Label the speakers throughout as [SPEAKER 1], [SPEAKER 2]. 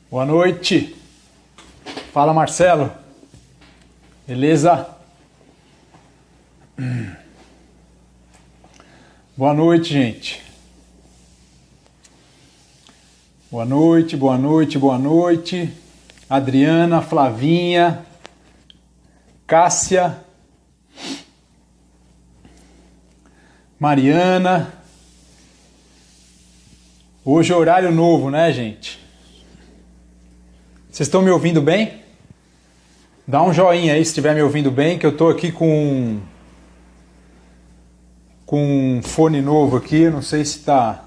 [SPEAKER 1] Boa noite. Fala, Marcelo. Beleza? Boa noite, gente. Boa noite, boa noite, boa noite. Adriana, Flavinha, Cássia, Mariana. Hoje é horário novo, né, gente? Vocês estão me ouvindo bem? Dá um joinha aí se estiver me ouvindo bem, que eu tô aqui com um fone novo aqui, não sei se tá.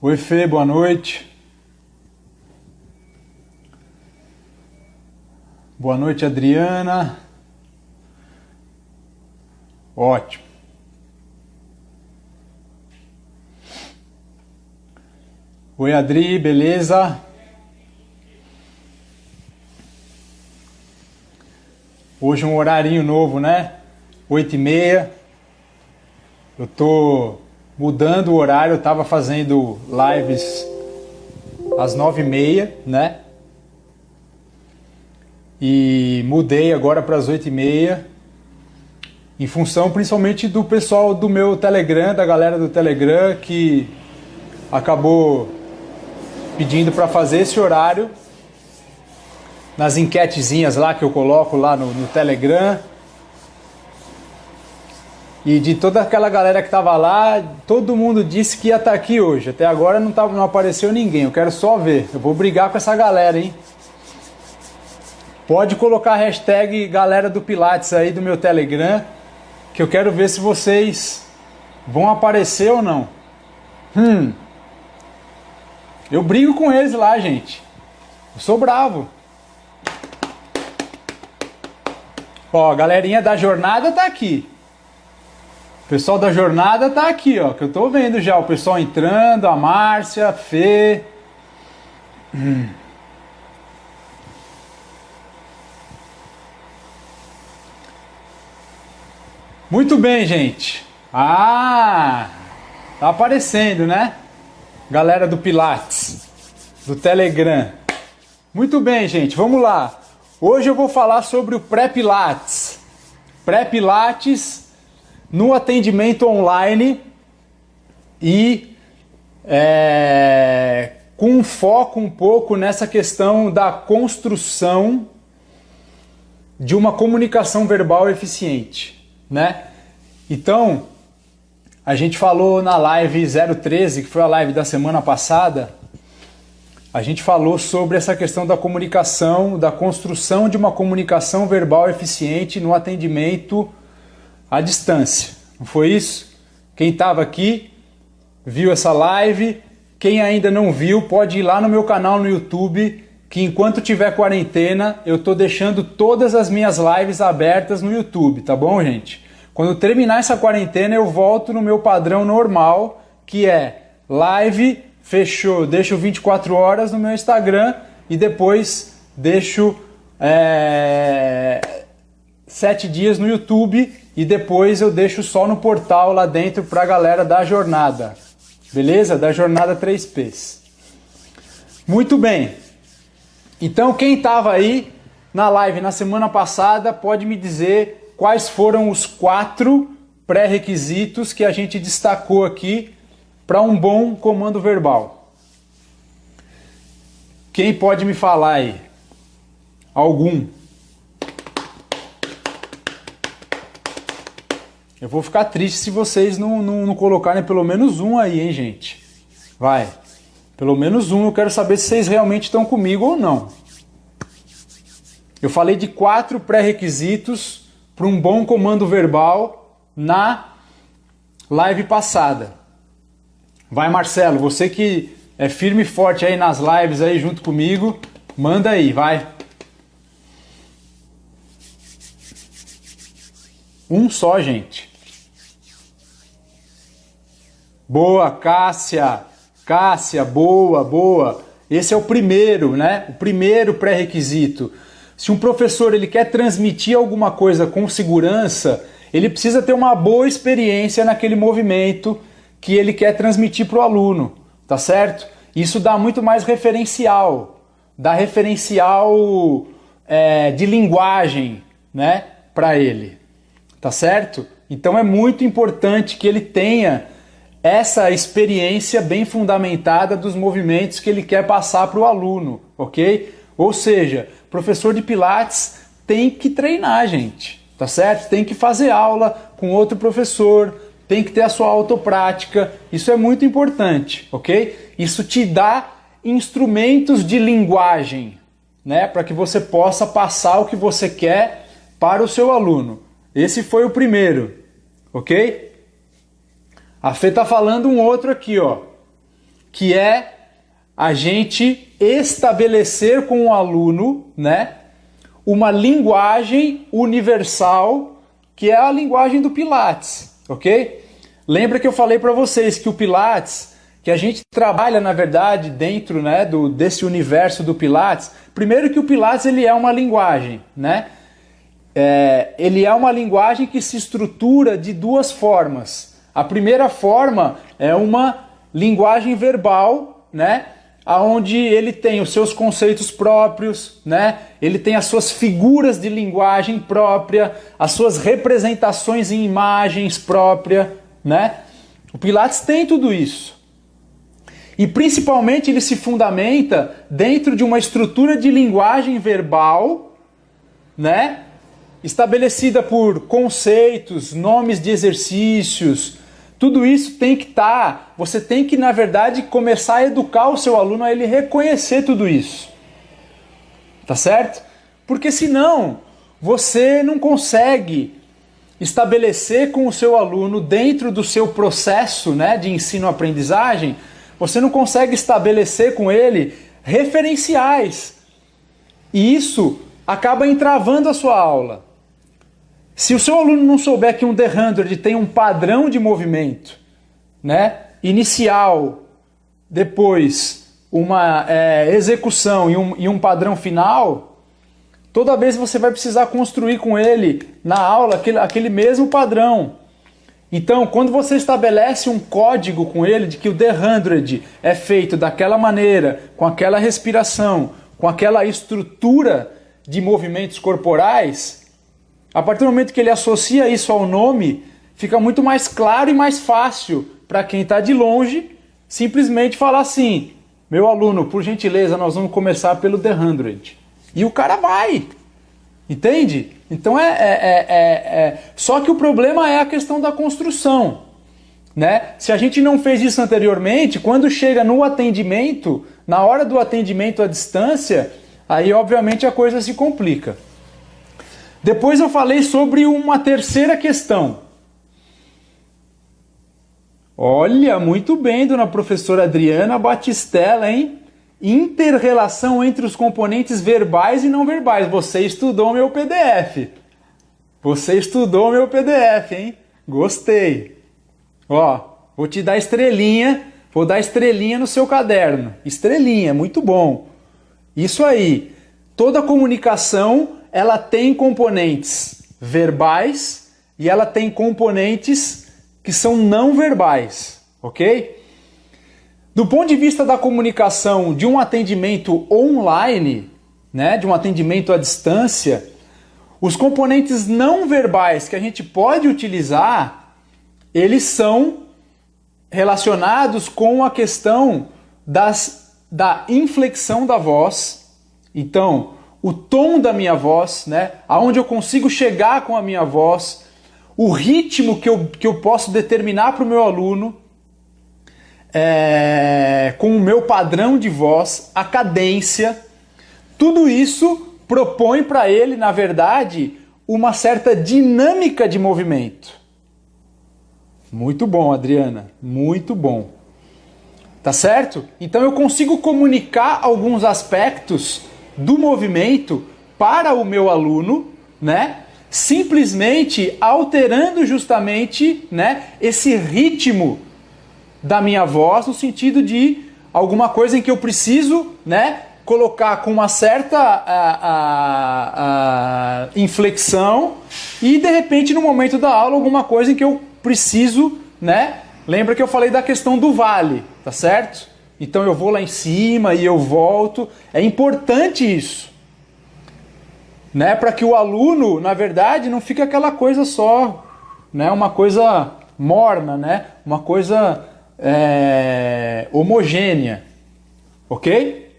[SPEAKER 1] Oi, Fê, boa noite. Boa noite, Adriana. Ótimo. Oi, Adri, beleza? Hoje um horarinho novo, né? 8h30. Eu tô mudando o horário, eu tava fazendo lives às 9h30, né? E mudei agora para as 8h30, em função principalmente do pessoal do meu Telegram, da galera do Telegram, que acabou pedindo para fazer esse horário nas enquetezinhas lá que eu coloco lá no Telegram. E de toda aquela galera que estava lá, todo mundo disse que ia estar aqui hoje. Até agora não apareceu ninguém, eu quero só ver. Eu vou brigar com essa galera, hein? Pode colocar a hashtag galera do Pilates aí do meu Telegram, que eu quero ver se vocês vão aparecer ou não. Eu brigo com eles lá, gente. Eu sou bravo. Ó, a galerinha da jornada tá aqui. O pessoal da jornada tá aqui, ó, que eu tô vendo já o pessoal entrando, a Márcia, a Fê. Muito bem, gente. Ah, tá aparecendo, né? Galera do Pilates, do Telegram. Muito bem, gente, vamos lá. Hoje eu vou falar sobre o pré-Pilates. Pré-Pilates no atendimento online e com um foco um pouco nessa questão da construção de uma comunicação verbal eficiente, né? Então, a gente falou na live 013, que foi a live da semana passada, a gente falou sobre essa questão da comunicação, da construção de uma comunicação verbal eficiente no atendimento à distância. Não foi isso? Quem estava aqui viu essa live. Quem ainda não viu pode ir lá no meu canal no YouTube, que enquanto tiver quarentena eu estou deixando todas as minhas lives abertas no YouTube, tá bom, gente? Quando terminar essa quarentena eu volto no meu padrão normal, que é live, fechou, deixo 24 horas no meu Instagram e depois deixo 7 dias no YouTube e depois eu deixo só no portal lá dentro para a galera da jornada, beleza? Da jornada 3Ps. Muito bem, então quem estava aí na live na semana passada pode me dizer quais foram os 4 pré-requisitos que a gente destacou aqui para um bom comando verbal. Quem pode me falar aí? Algum? Eu vou ficar triste se vocês não colocarem pelo menos um aí, hein, gente? Vai. Pelo menos um, eu quero saber se vocês realmente estão comigo ou não. Eu falei de 4 pré-requisitos para um bom comando verbal na live passada. Vai, Marcelo, você que é firme e forte aí nas lives aí junto comigo, manda aí, vai. Um só, gente. Boa, Cássia. Cássia, boa, boa. Esse é o primeiro, né? O primeiro pré-requisito. Se um professor ele quer transmitir alguma coisa com segurança, ele precisa ter uma boa experiência naquele movimento que ele quer transmitir para o aluno, tá certo? Isso dá muito mais referencial, dá referencial de linguagem, né, para ele, tá certo? Então é muito importante que ele tenha essa experiência bem fundamentada dos movimentos que ele quer passar para o aluno, ok? Ou seja, professor de Pilates tem que treinar, gente, tá certo? Tem que fazer aula com outro professor, tem que ter a sua autoprática, isso é muito importante, ok? Isso te dá instrumentos de linguagem, né? Para que você possa passar o que você quer para o seu aluno. Esse foi o primeiro, ok? A Fê está falando um outro aqui, ó, que é a gente estabelecer com o aluno, né, uma linguagem universal, que é a linguagem do Pilates, ok? Lembra que eu falei para vocês que o Pilates, que a gente trabalha, na verdade, dentro, né, desse universo do Pilates, primeiro que o Pilates ele é uma linguagem, né? Ele é uma linguagem que se estrutura de duas formas. A primeira forma é uma linguagem verbal, né? Onde ele tem os seus conceitos próprios, né? Ele tem as suas figuras de linguagem própria, as suas representações em imagens próprias, né? O Pilates tem tudo isso. E principalmente ele se fundamenta dentro de uma estrutura de linguagem verbal, né? Estabelecida por conceitos, nomes de exercícios. Tudo isso tem que estar, você tem que, na verdade, começar a educar o seu aluno a ele reconhecer tudo isso. Tá certo? Porque senão, você não consegue estabelecer com o seu aluno, dentro do seu processo, né, de ensino-aprendizagem, você não consegue estabelecer com ele referenciais. E isso acaba entravando a sua aula. Se o seu aluno não souber que um The 100 tem um padrão de movimento, né, inicial, depois uma execução e um padrão final, toda vez você vai precisar construir com ele na aula aquele mesmo padrão. Então, quando você estabelece um código com ele de que o The 100 é feito daquela maneira, com aquela respiração, com aquela estrutura de movimentos corporais, a partir do momento que ele associa isso ao nome, fica muito mais claro e mais fácil para quem está de longe simplesmente falar assim: meu aluno, por gentileza, nós vamos começar pelo The 100. E o cara vai. Entende? Então só que o problema é a questão da construção, né? Se a gente não fez isso anteriormente, quando chega no atendimento, na hora do atendimento à distância, aí obviamente a coisa se complica. Depois eu falei sobre uma terceira questão. Olha, muito bem, dona professora Adriana Batistella, hein? Inter-relação entre os componentes verbais e não verbais. Você estudou meu PDF. Você estudou meu PDF, hein? Gostei. Ó, vou te dar estrelinha. Vou dar estrelinha no seu caderno. Estrelinha, muito bom. Isso aí. Toda comunicação, ela tem componentes verbais e ela tem componentes que são não verbais, ok? Do ponto de vista da comunicação de um atendimento online, né, de um atendimento à distância, os componentes não verbais que a gente pode utilizar, eles são relacionados com a questão da inflexão da voz. Então, o tom da minha voz, né, aonde eu consigo chegar com a minha voz, o ritmo que eu posso determinar para o meu aluno, com o meu padrão de voz, a cadência, tudo isso propõe para ele, na verdade, uma certa dinâmica de movimento. Muito bom, Adriana, muito bom. Tá certo? Então eu consigo comunicar alguns aspectos do movimento para o meu aluno, né? Simplesmente alterando justamente, né, esse ritmo da minha voz, no sentido de alguma coisa em que eu preciso, né, colocar com uma certa inflexão e de repente no momento da aula alguma coisa em que eu preciso, né? Lembra que eu falei da questão do vale, tá certo? então eu vou lá em cima e eu volto. É importante isso, né? Para que o aluno, na verdade, não fique aquela coisa só, né? Uma coisa morna, né? Uma coisa homogênea, ok?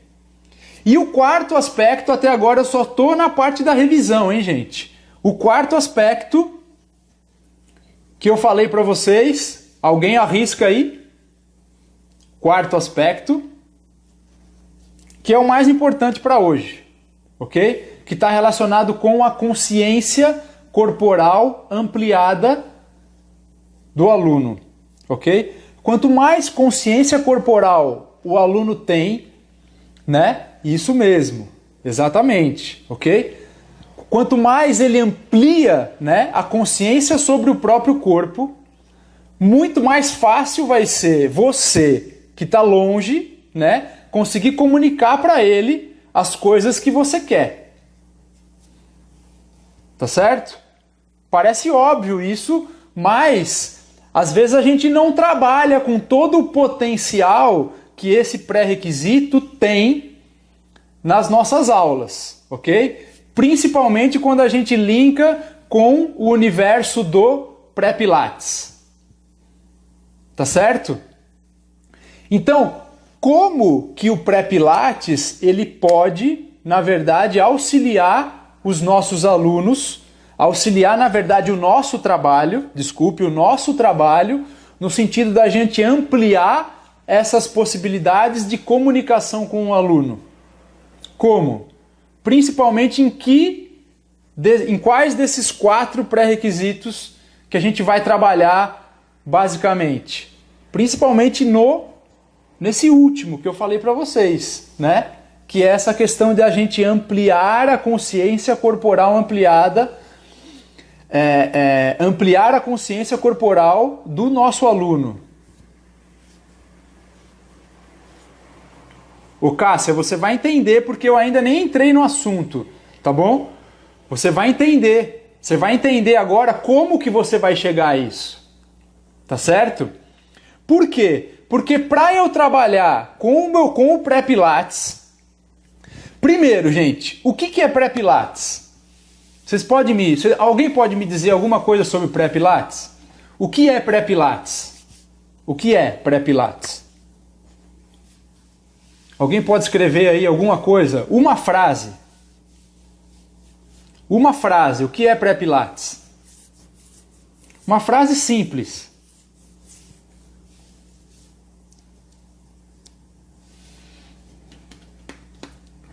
[SPEAKER 1] E o quarto aspecto, até agora eu só estou na parte da revisão, hein, gente? O quarto aspecto que eu falei para vocês, alguém arrisca aí? Quarto aspecto, que é o mais importante para hoje, ok? Que está relacionado com a consciência corporal ampliada do aluno, ok? Quanto mais consciência corporal o aluno tem, né? Isso mesmo, exatamente, ok? Quanto mais ele amplia, né, a consciência sobre o próprio corpo, muito mais fácil vai ser você que está longe, né, conseguir comunicar para ele as coisas que você quer. Tá certo? Parece óbvio isso, mas às vezes a gente não trabalha com todo o potencial que esse pré-requisito tem nas nossas aulas, ok? Principalmente quando a gente linka com o universo do pré-pilates. Tá certo? Então, como que o pré-pilates ele pode, na verdade, auxiliar os nossos alunos, auxiliar, na verdade, o nosso trabalho, no sentido da gente ampliar essas possibilidades de comunicação com o aluno. Como? Principalmente em quais desses 4 pré-requisitos que a gente vai trabalhar basicamente? Principalmente nesse último que eu falei para vocês, né? Que é essa questão de a gente ampliar a consciência corporal ampliada, ampliar a consciência corporal do nosso aluno. Ô Cássia, você vai entender porque eu ainda nem entrei no assunto, tá bom? Você vai entender agora como que você vai chegar a isso, tá certo? Por quê? Porque para eu trabalhar com o pré-pilates, primeiro, gente, o que é pré-pilates? Alguém pode me dizer alguma coisa sobre pré-pilates? O que é pré-pilates? O que é pré-pilates? Alguém pode escrever aí alguma coisa? Uma frase. Uma frase. O que é pré-pilates? Uma frase simples.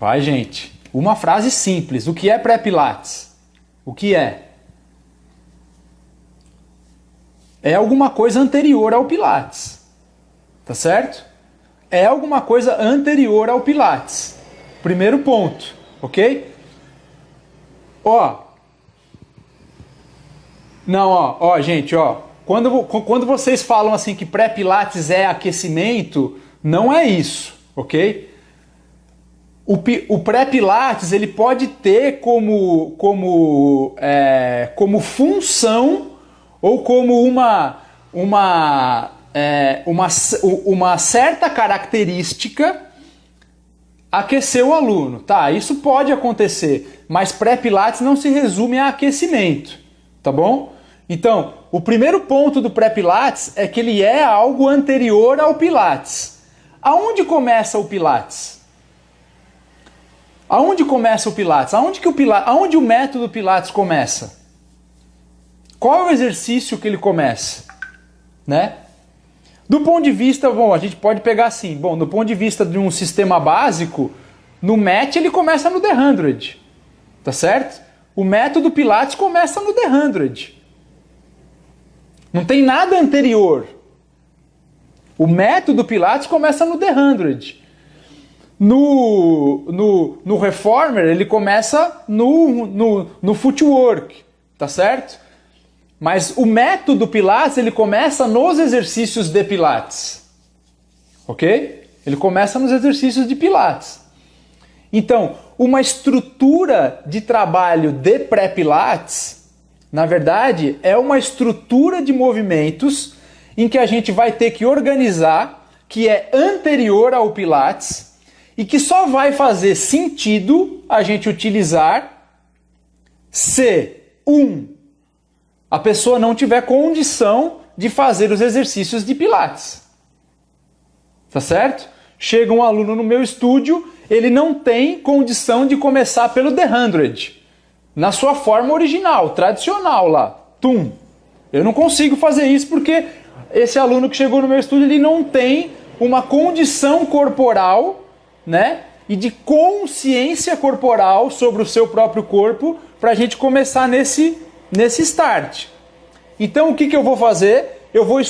[SPEAKER 1] Vai, gente. Uma frase simples. O que é pré-pilates? O que é? É alguma coisa anterior ao pilates. Tá certo? É alguma coisa anterior ao pilates. Primeiro ponto, ok? Gente, quando vocês falam assim que pré-pilates é aquecimento, não é isso, ok? O pré-pilates ele pode ter como função ou como uma certa característica aquecer o aluno. Tá, isso pode acontecer, mas pré-pilates não se resume a aquecimento, tá bom? Então, o primeiro ponto do pré-pilates é que ele é algo anterior ao pilates. Aonde começa o pilates? Aonde começa o pilates? Aonde o método pilates começa? Qual é o exercício que ele começa? Né? Do ponto de vista, a gente pode pegar assim, do ponto de vista de um sistema básico, no match ele começa no The 100, tá certo? O método Pilates começa no The 100. Não tem nada anterior. O método Pilates começa no The 100. No Reformer ele começa no Footwork, tá certo? Mas o método Pilates, ele começa nos exercícios de Pilates. Ok? Ele começa nos exercícios de Pilates. Então, uma estrutura de trabalho de pré-Pilates, na verdade, é uma estrutura de movimentos em que a gente vai ter que organizar que é anterior ao Pilates e que só vai fazer sentido a gente utilizar se, a pessoa não tiver condição de fazer os exercícios de Pilates. Tá certo? Chega um aluno no meu estúdio, ele não tem condição de começar pelo The 100, na sua forma original, tradicional lá. Eu não consigo fazer isso porque esse aluno que chegou no meu estúdio, ele não tem uma condição corporal, né? E de consciência corporal sobre o seu próprio corpo para a gente começar nesse start. Então o que eu vou fazer? Eu vou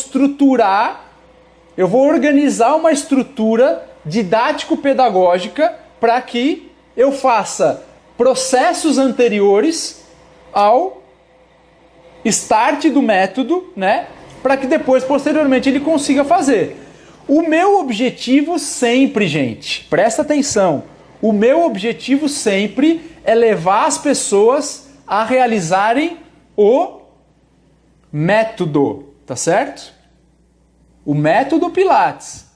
[SPEAKER 1] organizar uma estrutura didático-pedagógica para que eu faça processos anteriores ao start do método, né? Para que depois, posteriormente, ele consiga fazer. O meu objetivo sempre, gente, presta atenção, o meu objetivo sempre é levar as pessoas a realizarem o método, tá certo? O método Pilates,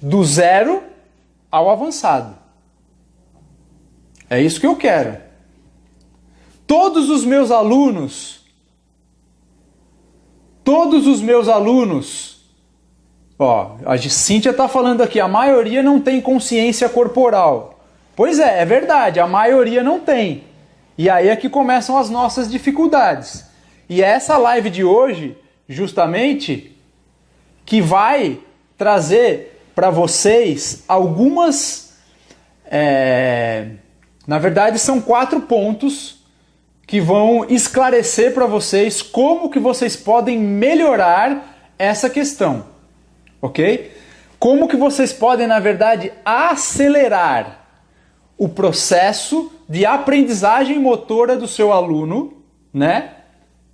[SPEAKER 1] do zero ao avançado. É isso que eu quero. Todos os meus alunos, ó, a Cíntia está falando aqui, a maioria não tem consciência corporal. Pois é verdade, a maioria não tem. E aí é que começam as nossas dificuldades. E é essa live de hoje, justamente, que vai trazer para vocês algumas... na verdade, são 4 pontos que vão esclarecer para vocês como que vocês podem melhorar essa questão, ok? Como que vocês podem, na verdade, acelerar o processo de aprendizagem motora do seu aluno, né?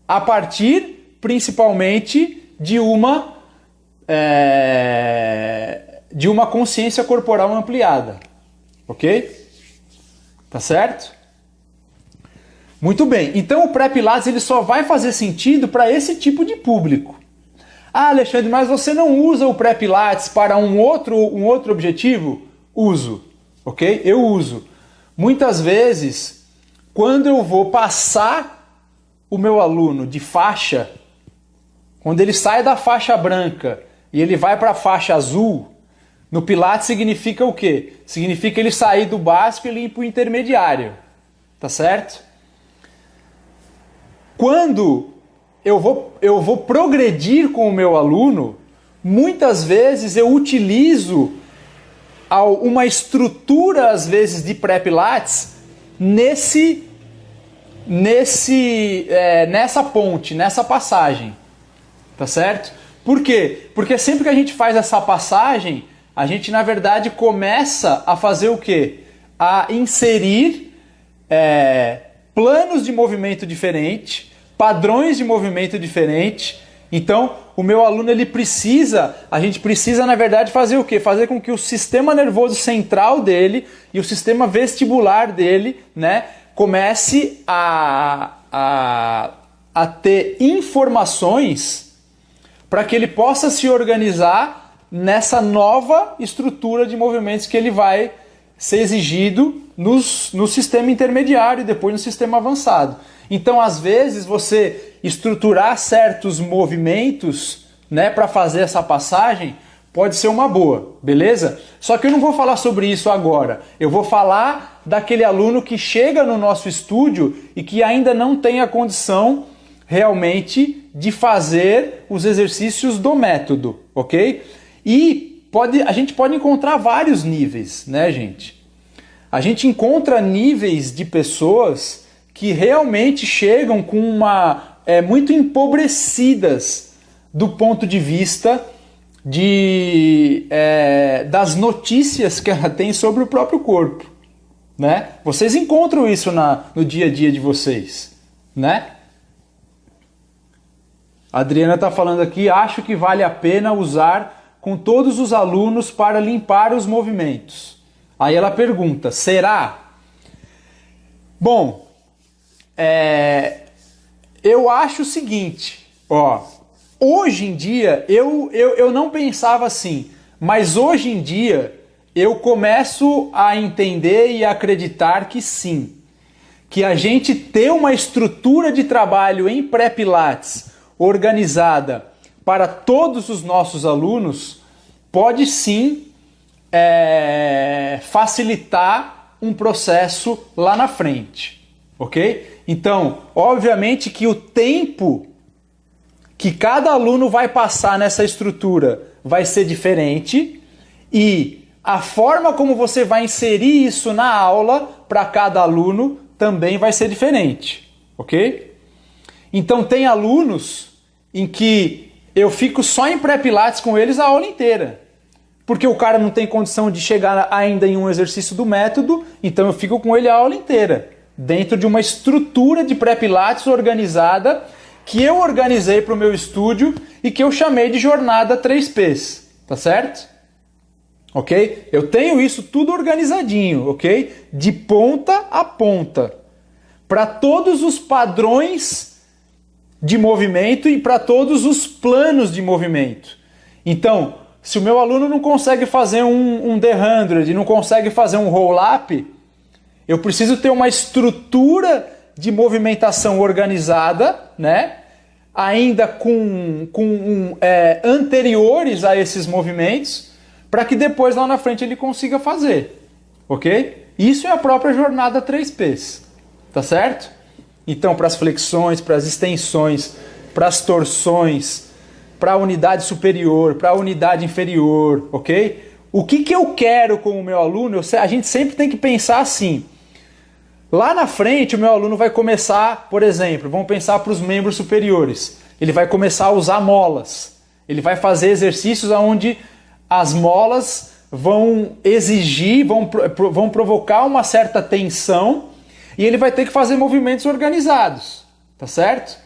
[SPEAKER 1] A partir, principalmente, de uma consciência corporal ampliada, ok? Tá certo? Muito bem, então o pré-pilates ele só vai fazer sentido para esse tipo de público. Ah, Alexandre, mas você não usa o pré-pilates para um outro objetivo? Uso, ok? Eu uso. Muitas vezes, quando eu vou passar o meu aluno de faixa, quando ele sai da faixa branca e ele vai para a faixa azul, no Pilates significa o quê? Significa ele sair do básico e ir para o intermediário, tá certo? Quando eu vou progredir com o meu aluno, muitas vezes eu utilizo uma estrutura, às vezes, de pré-pilates nessa ponte, nessa passagem, tá certo? Por quê? Porque sempre que a gente faz essa passagem, a gente, na verdade, começa a fazer o quê? A inserir planos de movimento diferente, padrões de movimento diferente. Então, o meu aluno, a gente precisa, na verdade, fazer o quê? Fazer com que o sistema nervoso central dele e o sistema vestibular dele, né, comece a ter informações para que ele possa se organizar nessa nova estrutura de movimentos que ele vai ser exigido no sistema intermediário e depois no sistema avançado. Então, às vezes, você estruturar certos movimentos, né, para fazer essa passagem pode ser uma boa, beleza? Só que eu não vou falar sobre isso agora. Eu vou falar daquele aluno que chega no nosso estúdio e que ainda não tem a condição realmente de fazer os exercícios do método, ok? E a gente pode encontrar vários níveis, né, gente? A gente encontra níveis de pessoas que realmente chegam com muito empobrecidas do ponto de vista das notícias que ela tem sobre o próprio corpo, né? Vocês encontram isso no dia a dia de vocês, né? A Adriana está falando aqui, acho que vale a pena usar com todos os alunos para limpar os movimentos. Aí ela pergunta, será? Bom, eu acho o seguinte, ó, hoje em dia, eu não pensava assim, mas hoje em dia eu começo a entender e a acreditar que sim, que a gente ter uma estrutura de trabalho em pré-pilates organizada para todos os nossos alunos pode sim facilitar um processo lá na frente, ok? Então, obviamente que o tempo que cada aluno vai passar nessa estrutura vai ser diferente e a forma como você vai inserir isso na aula para cada aluno também vai ser diferente, ok? Então tem alunos em que eu fico só em pré-pilates com eles a aula inteira, porque o cara não tem condição de chegar ainda em um exercício do método, então eu fico com ele a aula inteira, dentro de uma estrutura de pré-pilates organizada, que eu organizei para o meu estúdio e que eu chamei de jornada 3Ps, tá certo? Ok? Eu tenho isso tudo organizadinho, ok? De ponta a ponta, para todos os padrões de movimento e para todos os planos de movimento. Então, se o meu aluno não consegue fazer um D100, não consegue fazer um roll-up, eu preciso ter uma estrutura de movimentação organizada, né? Ainda com anteriores a esses movimentos, para que depois lá na frente ele consiga fazer, ok? Isso é a própria jornada 3Ps, tá certo? Então, para as flexões, para as extensões, para as torções, para a unidade superior, para a unidade inferior, ok? O que eu quero com o meu aluno? A gente sempre tem que pensar assim. Lá na frente, o meu aluno vai começar, por exemplo, vamos pensar para os membros superiores. Ele vai começar a usar molas. Ele vai fazer exercícios onde as molas vão exigir, vão provocar uma certa tensão e ele vai ter que fazer movimentos organizados, tá certo?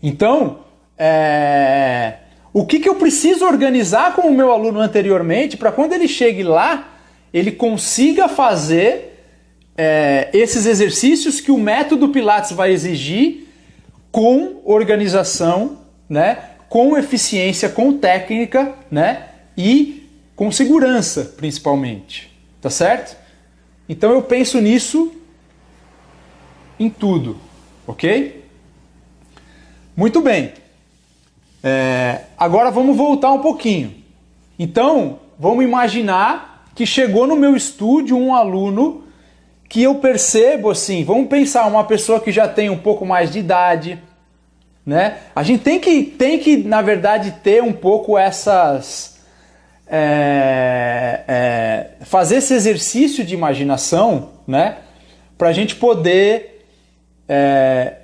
[SPEAKER 1] Então, o que eu preciso organizar com o meu aluno anteriormente para quando ele chegue lá, ele consiga fazer esses exercícios que o método Pilates vai exigir com organização, né, com eficiência, com técnica, né, e com segurança, principalmente. Tá certo? Então eu penso nisso em tudo, ok? Muito bem. Agora vamos voltar um pouquinho. Então, vamos imaginar que chegou no meu estúdio um aluno que eu percebo assim, vamos pensar uma pessoa que já tem um pouco mais de idade, né? A gente tem que na verdade, ter um pouco essas... fazer esse exercício de imaginação, né? Para a gente poder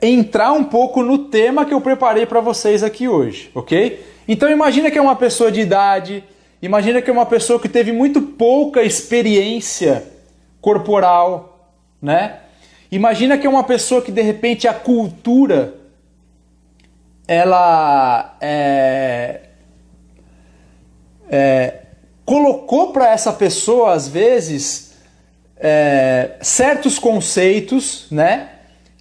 [SPEAKER 1] entrar um pouco no tema que eu preparei para vocês aqui hoje, ok? Então imagina que é uma pessoa de idade, imagina que é uma pessoa que teve muito pouca experiência corporal, né? Imagina que é uma pessoa que de repente a cultura ela colocou para essa pessoa às vezes certos conceitos, né?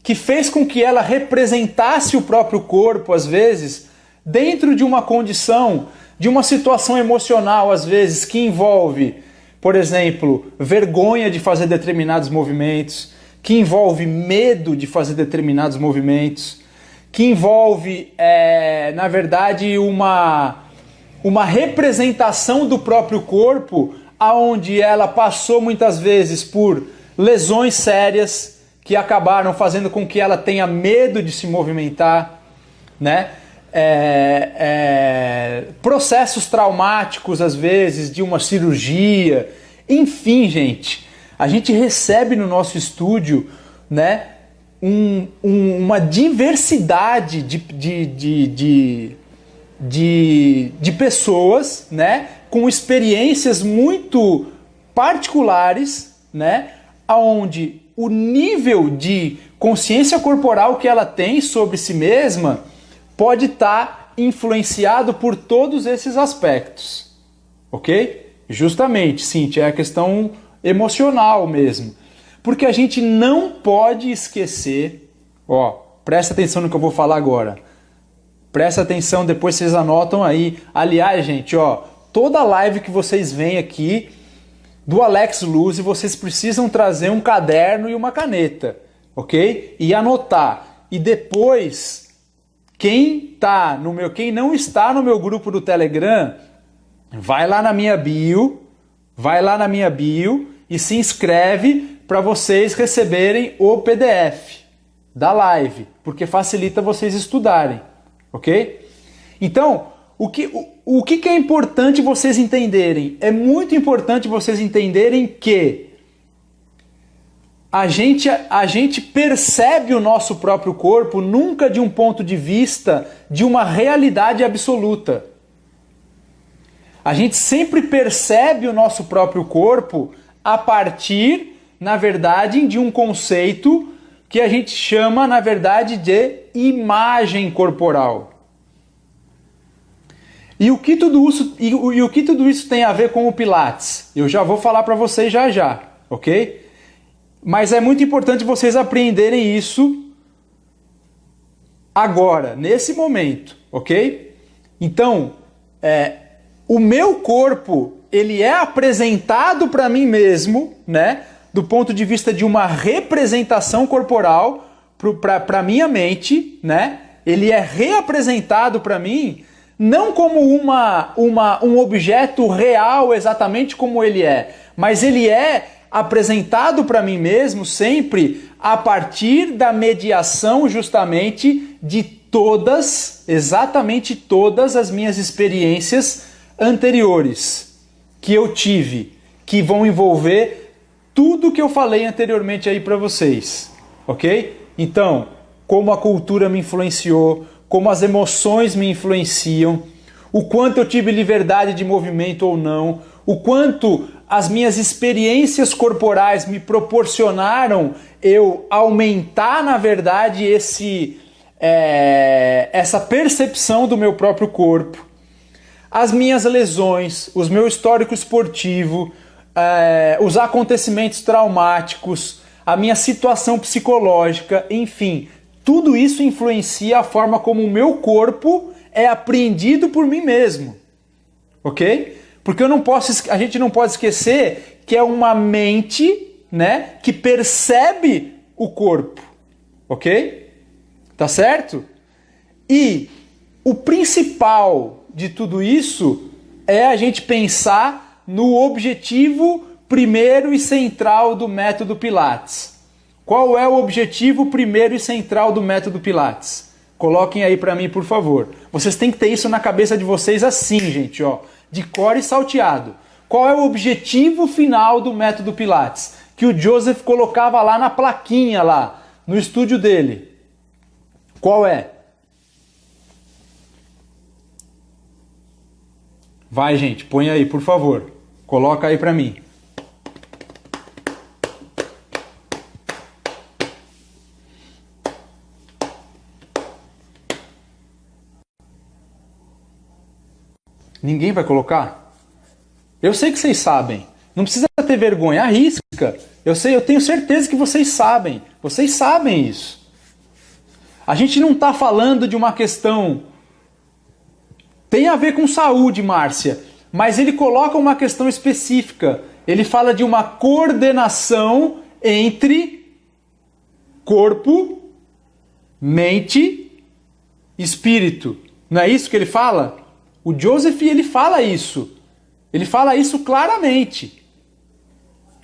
[SPEAKER 1] Que fez com que ela representasse o próprio corpo às vezes dentro de uma condição, de uma situação emocional às vezes que envolve, por exemplo, vergonha de fazer determinados movimentos, que envolve medo de fazer determinados movimentos, que envolve, na verdade, uma representação do próprio corpo, onde ela passou muitas vezes por lesões sérias que acabaram fazendo com que ela tenha medo de se movimentar, né? Processos traumáticos, às vezes, de uma cirurgia. Enfim, gente, a gente recebe no nosso estúdio, né, uma diversidade de pessoas, né, com experiências muito particulares, né, onde o nível de consciência corporal que ela tem sobre si mesma pode estar influenciado por todos esses aspectos, ok? Justamente, Cíntia, é a questão emocional mesmo. Porque a gente não pode esquecer, presta atenção no que eu vou falar agora. Presta atenção, depois vocês anotam aí. Aliás, gente, ó, toda live que vocês veem aqui do Alex Luz, vocês precisam trazer um caderno e uma caneta, ok? E anotar. E depois, quem não está no meu grupo do Telegram, vai lá na minha bio e se inscreve para vocês receberem o PDF da live, porque facilita vocês estudarem, ok? Então, o que é importante vocês entenderem? É muito importante vocês entenderem que a gente percebe o nosso próprio corpo nunca de um ponto de vista de uma realidade absoluta. A gente sempre percebe o nosso próprio corpo a partir, na verdade, de um conceito que a gente chama, na verdade, de imagem corporal. E o que tudo isso tem a ver com o Pilates? Eu já vou falar para vocês já, ok? Mas é muito importante vocês aprenderem isso agora, nesse momento, ok? Então, o meu corpo, ele é apresentado para mim mesmo, né? Do ponto de vista de uma representação corporal para minha mente, né? Ele é reapresentado para mim não como um objeto real exatamente como ele é, mas ele é apresentado para mim mesmo sempre a partir da mediação justamente de exatamente todas as minhas experiências anteriores que eu tive, que vão envolver tudo que eu falei anteriormente aí para vocês, ok? Então, como a cultura me influenciou, como as emoções me influenciam, o quanto eu tive liberdade de movimento ou não, o quanto as minhas experiências corporais me proporcionaram eu aumentar, na verdade, essa percepção do meu próprio corpo, as minhas lesões, o meu histórico esportivo, os acontecimentos traumáticos, a minha situação psicológica, enfim, tudo isso influencia a forma como o meu corpo é apreendido por mim mesmo, ok? Porque a gente não pode esquecer que é uma mente, né, que percebe o corpo, ok? Tá certo? E o principal de tudo isso é a gente pensar no objetivo primeiro e central do método Pilates. Qual é o objetivo primeiro e central do método Pilates? Coloquem aí para mim, por favor. Vocês têm que ter isso na cabeça de vocês assim, gente, ó, de cor e salteado. Qual é o objetivo final do método Pilates? Que o Joseph colocava lá na plaquinha, lá, no estúdio dele. Qual é? Vai, gente, põe aí, por favor. Coloca aí para mim. Ninguém vai colocar? Eu sei que vocês sabem. Não precisa ter vergonha, arrisca. Eu tenho certeza que vocês sabem. Vocês sabem isso. A gente não está falando de uma questão... Tem a ver com saúde, Márcia, mas ele coloca uma questão específica. Ele fala de uma coordenação entre corpo, mente e espírito. Não é isso que ele fala? O Joseph, ele fala isso. Ele fala isso claramente.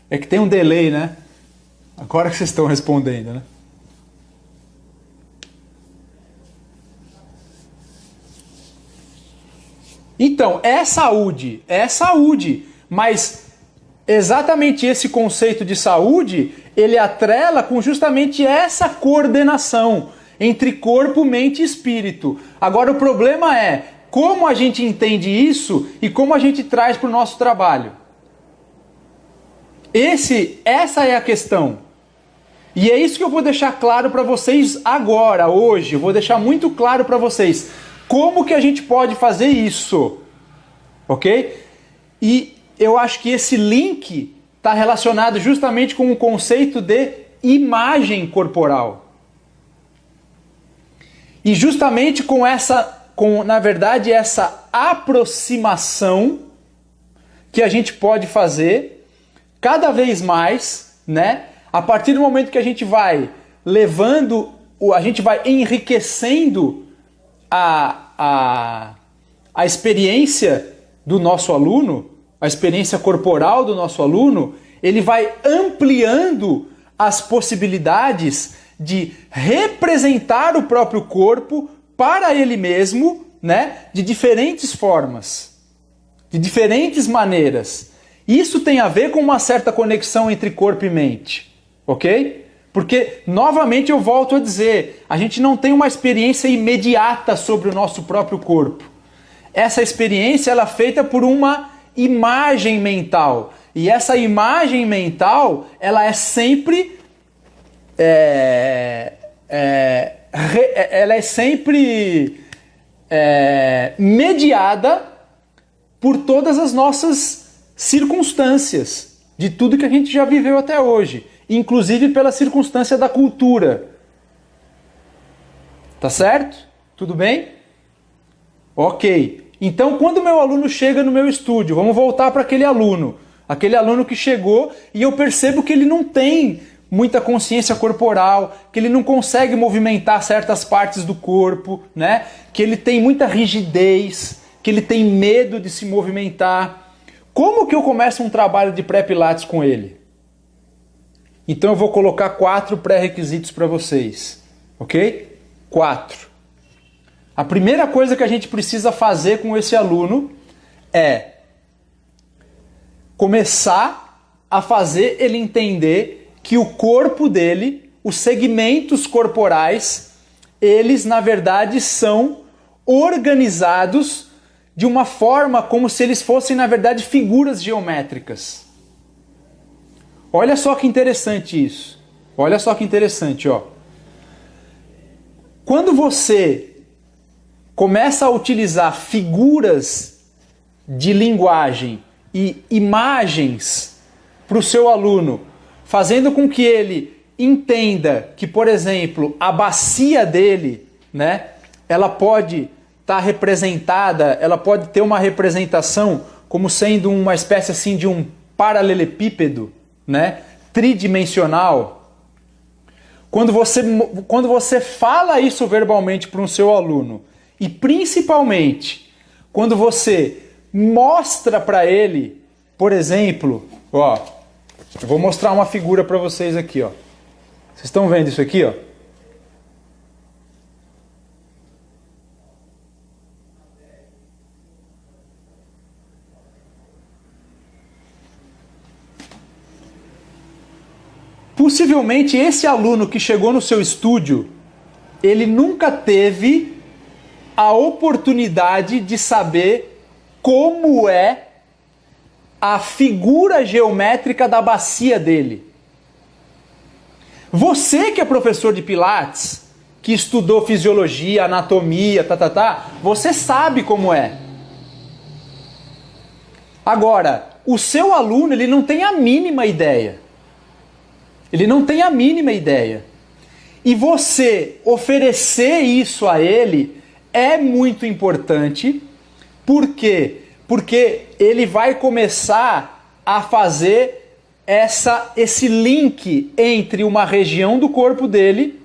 [SPEAKER 1] É que tem um delay, né? Agora que vocês estão respondendo, né? Então, é saúde, mas exatamente esse conceito de saúde, ele atrela com justamente essa coordenação entre corpo, mente e espírito. Agora o problema é como a gente entende isso e como a gente traz para o nosso trabalho. Essa é a questão. E é isso que eu vou deixar claro para vocês agora, hoje. Eu vou deixar muito claro para vocês. Como que a gente pode fazer isso? Ok? E eu acho que esse link está relacionado justamente com o conceito de imagem corporal. E justamente com essa na verdade, essa aproximação que a gente pode fazer cada vez mais, né? A partir do momento que a gente vai a gente vai enriquecendo a experiência do nosso aluno, a experiência corporal do nosso aluno, ele vai ampliando as possibilidades de representar o próprio corpo para ele mesmo, né, de diferentes formas, de diferentes maneiras. Isso tem a ver com uma certa conexão entre corpo e mente, ok? Porque, novamente, eu volto a dizer, a gente não tem uma experiência imediata sobre o nosso próprio corpo. Essa experiência ela é feita por uma imagem mental. E essa imagem mental, ela é sempre mediada por todas as nossas circunstâncias, de tudo que a gente já viveu até hoje, inclusive pela circunstância da cultura. Tá certo? Tudo bem? Ok. Então, quando o meu aluno chega no meu estúdio, vamos voltar para aquele aluno que chegou e eu percebo que ele não tem muita consciência corporal, que ele não consegue movimentar certas partes do corpo, né? Que ele tem muita rigidez, que ele tem medo de se movimentar. Como que eu começo um trabalho de pré-pilates com ele? Então eu vou colocar 4 pré-requisitos para vocês, ok? 4. A primeira coisa que a gente precisa fazer com esse aluno é começar a fazer ele entender que o corpo dele, os segmentos corporais, eles na verdade são organizados de uma forma como se eles fossem na verdade figuras geométricas. Olha só que interessante isso. Olha só que interessante, ó. Quando você começa a utilizar figuras de linguagem e imagens para o seu aluno, fazendo com que ele entenda que, por exemplo, a bacia dele, né, ela pode estar representada, ela pode ter uma representação como sendo uma espécie assim de um paralelepípedo, né, tridimensional. Quando você fala isso verbalmente para um seu aluno, e principalmente quando você mostra para ele, por exemplo, ó, eu vou mostrar uma figura para vocês aqui, ó. Vocês estão vendo isso aqui, ó? Possivelmente esse aluno que chegou no seu estúdio, ele nunca teve a oportunidade de saber como é a figura geométrica da bacia dele. Você que é professor de Pilates, que estudou fisiologia, anatomia, você sabe como é. Agora, o seu aluno, ele não tem a mínima ideia. Ele não tem a mínima ideia. E você oferecer isso a ele é muito importante. Por quê? Porque ele vai começar a fazer esse link entre uma região do corpo dele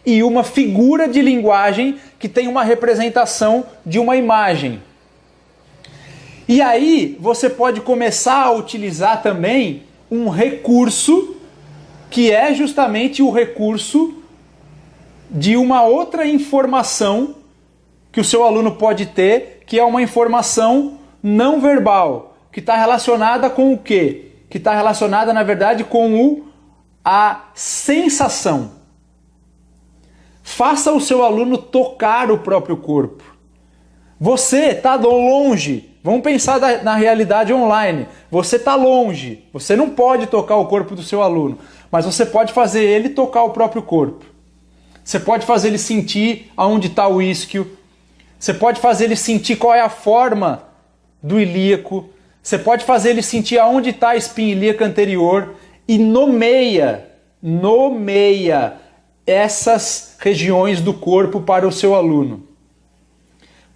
[SPEAKER 1] e uma figura de linguagem que tem uma representação de uma imagem. E aí você pode começar a utilizar também um recurso que é justamente o recurso de uma outra informação que o seu aluno pode ter, que é uma informação não verbal, que está relacionada com o quê? Que está relacionada, na verdade, com a sensação. Faça o seu aluno tocar o próprio corpo. Você está longe. Vamos pensar na realidade online. Você está longe. Você não pode tocar o corpo do seu aluno, mas você pode fazer ele tocar o próprio corpo. Você pode fazer ele sentir aonde está o isquio. Você pode fazer ele sentir qual é a forma do ilíaco. Você pode fazer ele sentir aonde está a espinha ilíaca anterior e nomeia essas regiões do corpo para o seu aluno.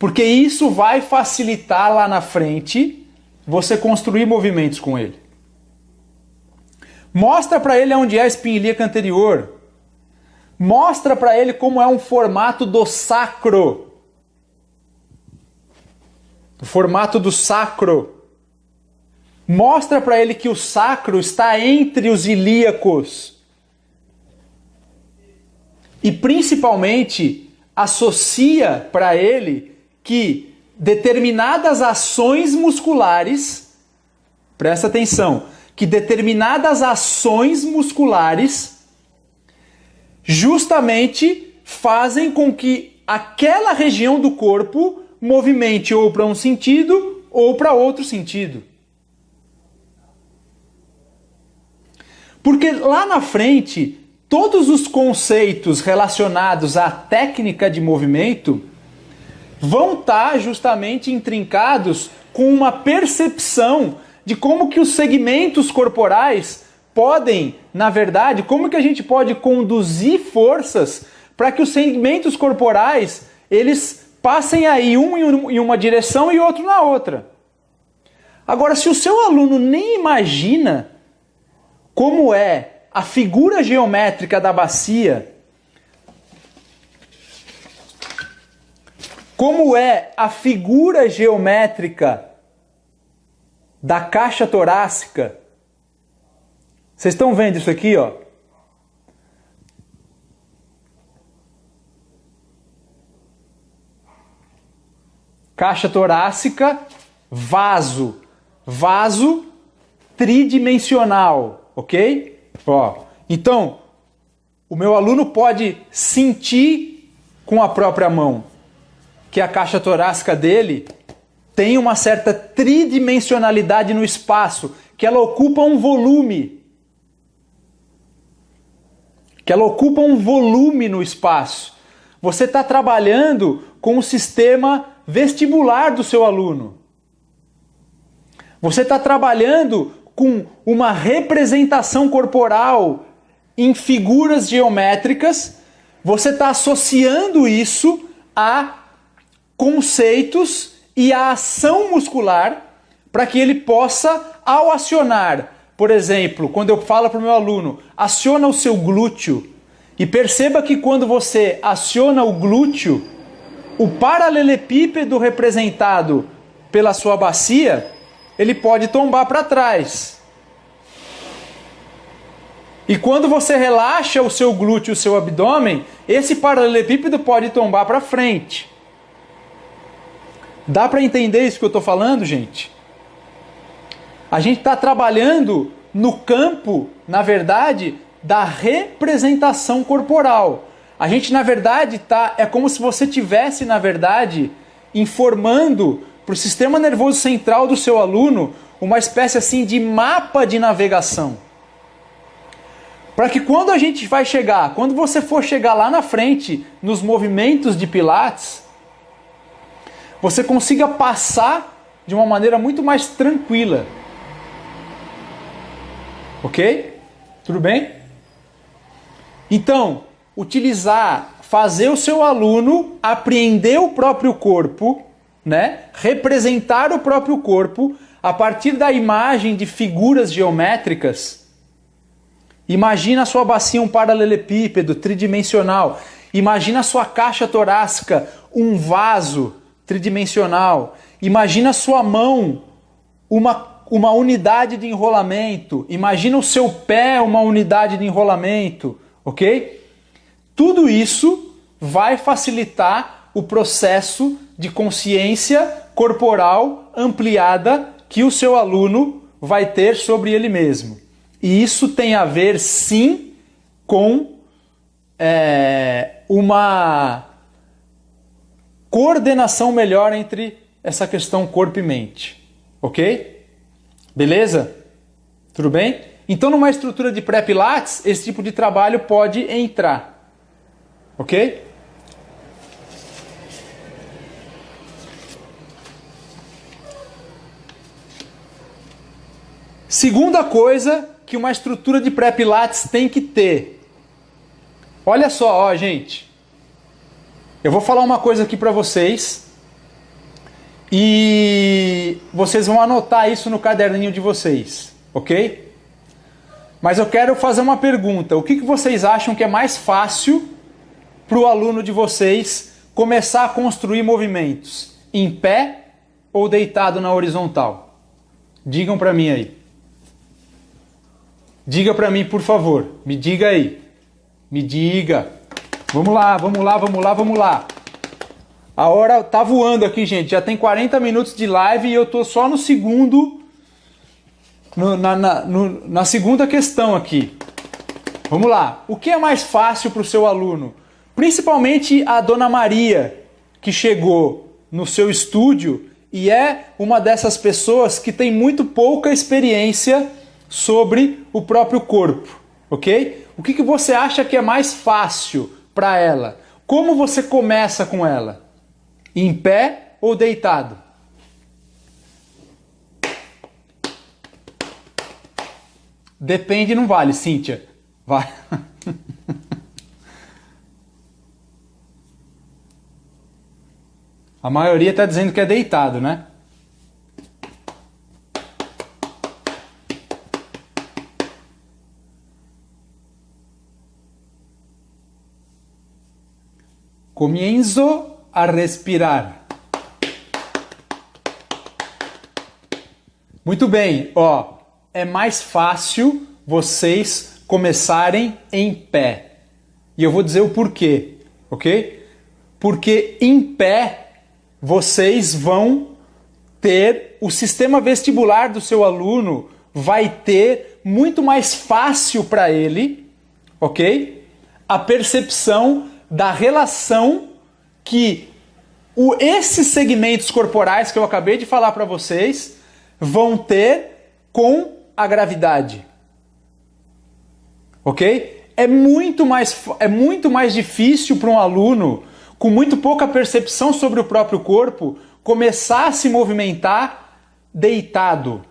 [SPEAKER 1] Porque isso vai facilitar lá na frente você construir movimentos com ele. Mostra para ele onde é a espinha ilíaca anterior. Mostra para ele como é um formato do sacro. O formato do sacro. Mostra para ele que o sacro está entre os ilíacos. E principalmente associa para ele que determinadas ações musculares, presta atenção, que determinadas ações musculares justamente fazem com que aquela região do corpo movimente ou para um sentido ou para outro sentido. Porque lá na frente, todos os conceitos relacionados à técnica de movimento vão estar justamente intrincados com uma percepção de como que os segmentos corporais podem, na verdade, como que a gente pode conduzir forças para que os segmentos corporais eles passem aí um em uma direção e outro na outra. Agora, se o seu aluno nem imagina como é a figura geométrica da bacia, como é a figura geométrica da caixa torácica. Vocês estão vendo isso aqui, ó? Caixa torácica, vaso. Vaso tridimensional, ok? Ó, então, o meu aluno pode sentir com a própria mão que a caixa torácica dele tem uma certa tridimensionalidade no espaço, que ela ocupa um volume. Que ela ocupa um volume no espaço. Você está trabalhando com o sistema vestibular do seu aluno. Você está trabalhando com uma representação corporal em figuras geométricas. Você está associando isso a conceitos e a ação muscular para que ele possa, ao acionar, por exemplo, quando eu falo para o meu aluno, aciona o seu glúteo, e perceba que quando você aciona o glúteo, o paralelepípedo representado pela sua bacia, ele pode tombar para trás. E quando você relaxa o seu glúteo, o seu abdômen, esse paralelepípedo pode tombar para frente. Dá para entender isso que eu estou falando, gente? A gente está trabalhando no campo, na verdade, da representação corporal. A gente, na verdade, é como se você tivesse, na verdade, informando para o sistema nervoso central do seu aluno uma espécie assim de mapa de navegação. Para que quando a gente vai chegar, quando você for chegar lá na frente, nos movimentos de Pilates, você consiga passar de uma maneira muito mais tranquila. Ok? Tudo bem? Então, fazer o seu aluno apreender o próprio corpo, né? Representar o próprio corpo a partir da imagem de figuras geométricas. Imagina a sua bacia um paralelepípedo tridimensional. Imagina a sua caixa torácica um vaso tridimensional. Imagina a sua mão uma unidade de enrolamento. Imagina o seu pé uma unidade de enrolamento, ok? Tudo isso vai facilitar o processo de consciência corporal ampliada que o seu aluno vai ter sobre ele mesmo. E isso tem a ver, sim, com uma coordenação melhor entre essa questão corpo e mente. Ok? Beleza? Tudo bem? Então, numa estrutura de pré-pilates, esse tipo de trabalho pode entrar. Ok? Segunda coisa que uma estrutura de pré-pilates tem que ter. Olha só, ó, gente. Eu vou falar uma coisa aqui para vocês E vocês vão anotar isso no caderninho de vocês, ok? Mas eu quero fazer uma pergunta. O que vocês acham que é mais fácil para o aluno de vocês começar a construir movimentos? Em pé ou deitado na horizontal? Digam para mim aí. Diga para mim, por favor. Me diga aí. Me diga. Vamos lá, vamos lá, vamos lá, vamos lá. A hora tá voando aqui, gente. Já tem 40 minutos de live e eu tô só no segundo... Na segunda questão aqui. Vamos lá. O que é mais fácil para o seu aluno? Principalmente a Dona Maria, que chegou no seu estúdio e é uma dessas pessoas que tem muito pouca experiência sobre o próprio corpo, ok? O que você acha que é mais fácil para ela? Como você começa com ela? Em pé ou deitado? Depende, não vale, Cíntia. Vai. A maioria está dizendo que é deitado, né? Comienzo a respirar. Muito bem, ó. É mais fácil vocês começarem em pé. E eu vou dizer o porquê, ok? Porque em pé vocês vão ter, o sistema vestibular do seu aluno vai ter muito mais fácil para ele, ok? A percepção da relação que esses segmentos corporais que eu acabei de falar para vocês vão ter com a gravidade, ok? É muito mais difícil para um aluno com muito pouca percepção sobre o próprio corpo começar a se movimentar deitado.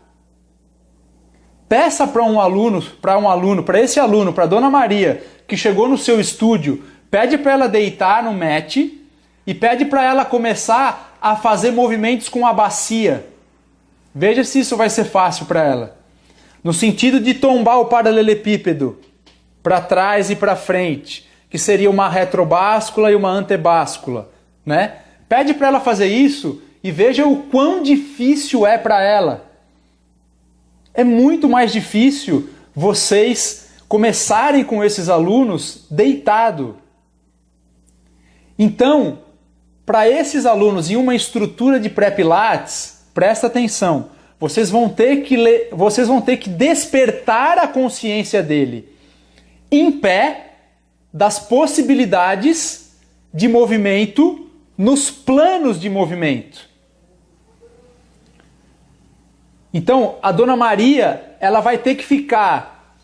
[SPEAKER 1] Peça para esse aluno, para Dona Maria, que chegou no seu estúdio, pede para ela deitar no mat e pede para ela começar a fazer movimentos com a bacia. Veja se isso vai ser fácil para ela. No sentido de tombar o paralelepípedo para trás e para frente, que seria uma retrobáscula e uma antebáscula, né? Pede para ela fazer isso e veja o quão difícil é para ela. É muito mais difícil vocês começarem com esses alunos deitado. Então, para esses alunos em uma estrutura de pré-pilates, presta atenção, vocês vão ter que despertar a consciência dele em pé das possibilidades de movimento nos planos de movimento. Então, a Dona Maria, ela vai ter que ficar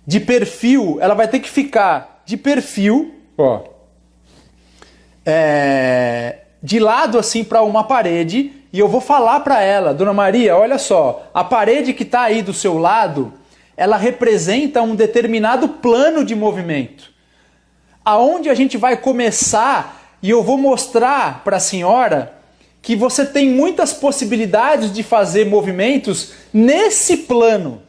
[SPEAKER 1] de perfil, ó, de lado assim para uma parede, e eu vou falar para ela, Dona Maria, olha só, a parede que está aí do seu lado, ela representa um determinado plano de movimento. Aonde a gente vai começar, e eu vou mostrar para a senhora que você tem muitas possibilidades de fazer movimentos nesse plano.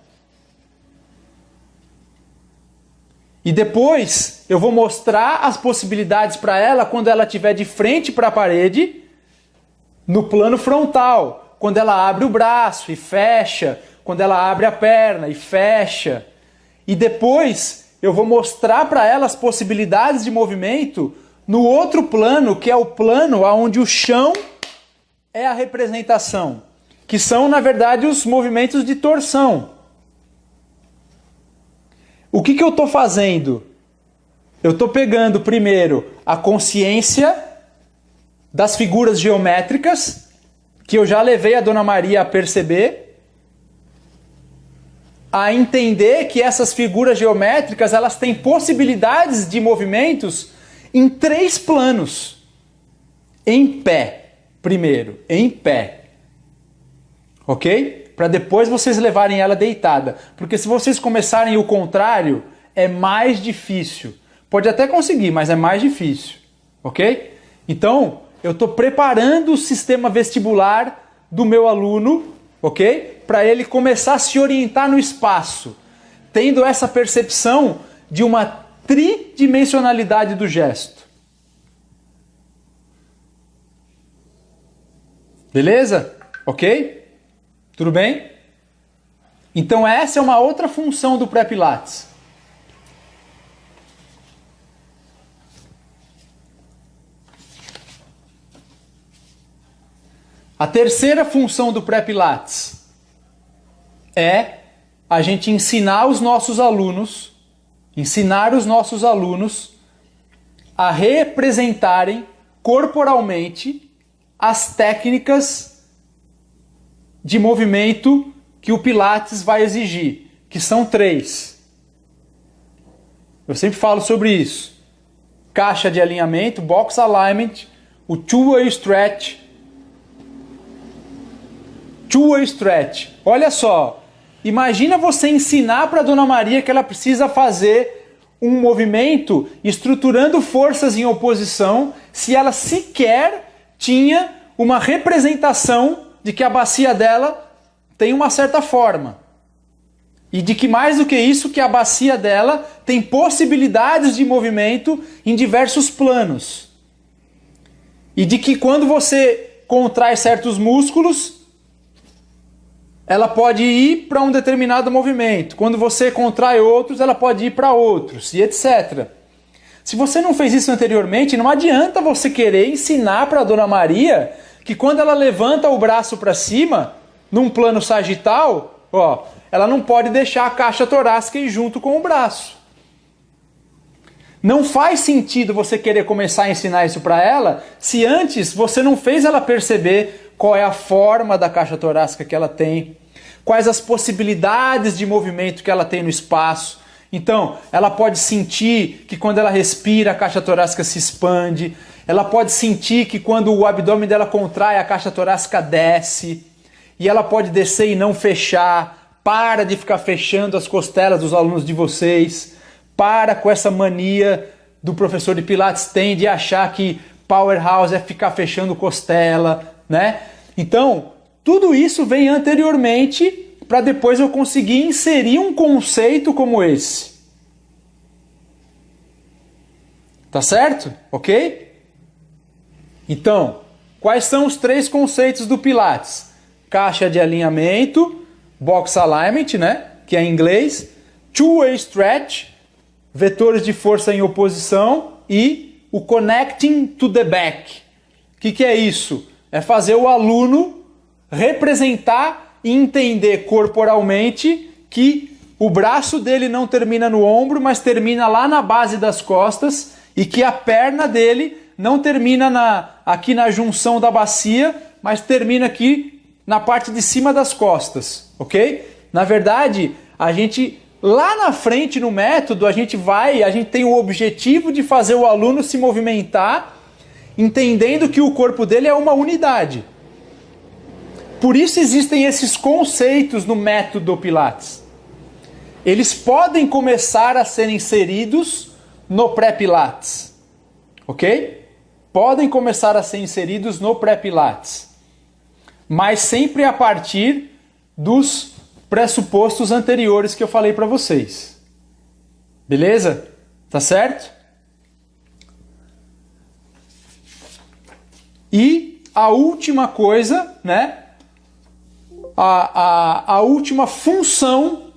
[SPEAKER 1] E depois eu vou mostrar as possibilidades para ela quando ela estiver de frente para a parede, no plano frontal, quando ela abre o braço e fecha, quando ela abre a perna e fecha. E depois eu vou mostrar para ela as possibilidades de movimento no outro plano, que é o plano onde o chão é a representação, que são, na verdade, os movimentos de torção. O que eu estou fazendo? Eu estou pegando primeiro a consciência das figuras geométricas, que eu já levei a Dona Maria a perceber, a entender que essas figuras geométricas elas têm possibilidades de movimentos em 3 planos. Em pé, primeiro, em pé. Ok? Para depois vocês levarem ela deitada. Porque se vocês começarem o contrário, é mais difícil. Pode até conseguir, mas é mais difícil. Ok? Então, Eu estou preparando o sistema vestibular do meu aluno, ok? Para ele começar a se orientar no espaço, tendo essa percepção de uma tridimensionalidade do gesto. Beleza? Ok? Tudo bem? Então essa é uma outra função do pré-pilates. A terceira função do pré-pilates é a gente ensinar os nossos alunos a representarem corporalmente as técnicas de movimento que o Pilates vai exigir, que são 3. Eu sempre falo sobre isso. Caixa de alinhamento, box alignment, o two-way stretch. Two-way stretch. Olha só, imagina você ensinar para a Dona Maria que ela precisa fazer um movimento estruturando forças em oposição se ela sequer tinha uma representação de que a bacia dela tem uma certa forma. E de que mais do que isso, que a bacia dela tem possibilidades de movimento em diversos planos. E de que quando você contrai certos músculos, ela pode ir para um determinado movimento. Quando você contrai outros, ela pode ir para outros, e etc. Se você não fez isso anteriormente, não adianta você querer ensinar para a Dona Maria que quando ela levanta o braço para cima, num plano sagital, ó, ela não pode deixar a caixa torácica ir junto com o braço. Não faz sentido você querer começar a ensinar isso para ela se antes você não fez ela perceber qual é a forma da caixa torácica que ela tem, quais as possibilidades de movimento que ela tem no espaço. Então, ela pode sentir que quando ela respira, a caixa torácica se expande. Ela pode sentir que quando o abdômen dela contrai, a caixa torácica desce. E ela pode descer e não fechar. Para de ficar fechando as costelas dos alunos de vocês. Para com essa mania do professor de Pilates tem de achar que powerhouse é ficar fechando costela, né? Então, tudo isso vem anteriormente para depois eu conseguir inserir um conceito como esse. Tá certo? Ok? Então, quais são os 3 conceitos do Pilates? Caixa de alinhamento, box alignment, né? Que é em inglês, two-way stretch, vetores de força em oposição e o connecting to the back. O que é isso? É fazer o aluno representar e entender corporalmente que o braço dele não termina no ombro, mas termina lá na base das costas e que a perna dele não termina aqui na junção da bacia, mas termina aqui na parte de cima das costas, ok? Na verdade, a gente lá na frente no método, a gente tem o objetivo de fazer o aluno se movimentar, entendendo que o corpo dele é uma unidade. Por isso existem esses conceitos no método Pilates. Eles podem começar a ser inseridos no pré-Pilates, ok? Podem começar a ser inseridos no pré-Pilates, mas sempre a partir dos pressupostos anteriores que eu falei para vocês. Beleza? Tá certo? E a última coisa, né? A última função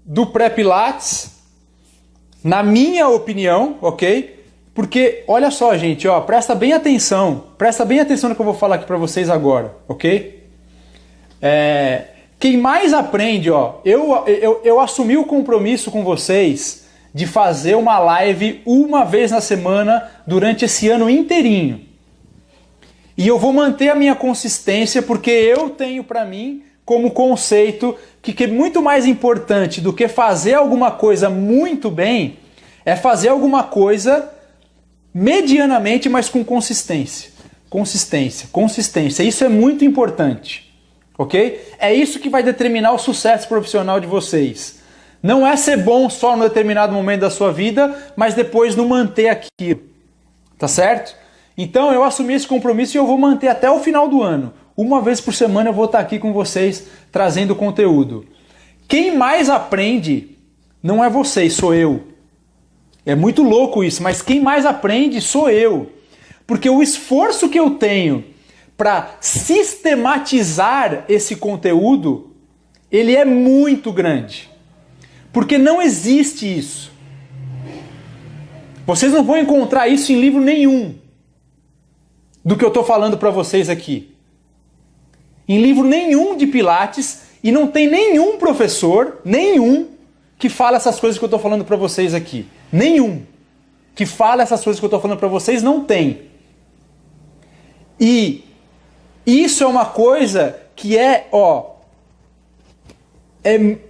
[SPEAKER 1] do pré-Pilates, na minha opinião, ok? Porque, olha só, gente, ó, presta bem atenção no que eu vou falar aqui para vocês agora, ok? Quem mais aprende, ó, eu assumi o compromisso com vocês de fazer uma live uma vez na semana durante esse ano inteirinho. E eu vou manter a minha consistência porque eu tenho para mim como conceito que é muito mais importante do que fazer alguma coisa muito bem, é fazer alguma coisa medianamente, mas com consistência. Consistência. Isso é muito importante, ok? É isso que vai determinar o sucesso profissional de vocês. Não é ser bom só num determinado momento da sua vida, mas depois não manter aquilo, tá certo? Então eu assumi esse compromisso e eu vou manter até o final do ano. Uma vez por semana eu vou estar aqui com vocês trazendo conteúdo. Quem mais aprende não é vocês, sou eu. É muito louco isso, mas quem mais aprende sou eu. Porque o esforço que eu tenho para sistematizar esse conteúdo, ele é muito grande. Porque não existe isso. Vocês não vão encontrar isso em livro nenhum do que eu estou falando para vocês aqui. Em livro nenhum de Pilates, e não tem nenhum professor, nenhum, que fala essas coisas que eu estou falando para vocês aqui. Nenhum que fala essas coisas que eu estou falando para vocês, não tem. E isso é uma coisa que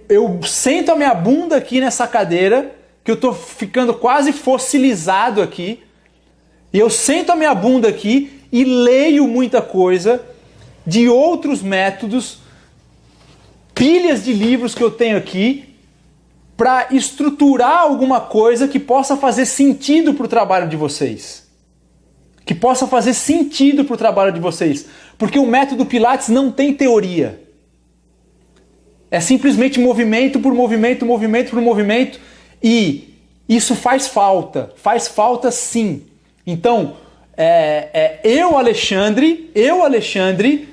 [SPEAKER 1] eu sento a minha bunda aqui nessa cadeira, que eu estou ficando quase fossilizado aqui, e eu sento a minha bunda aqui e leio muita coisa de outros métodos, pilhas de livros que eu tenho aqui, para estruturar alguma coisa que possa fazer sentido para o trabalho de vocês. Que possa fazer sentido para o trabalho de vocês. Porque o método Pilates não tem teoria. É simplesmente movimento por movimento, movimento por movimento. E isso faz falta sim. Então, eu, Alexandre,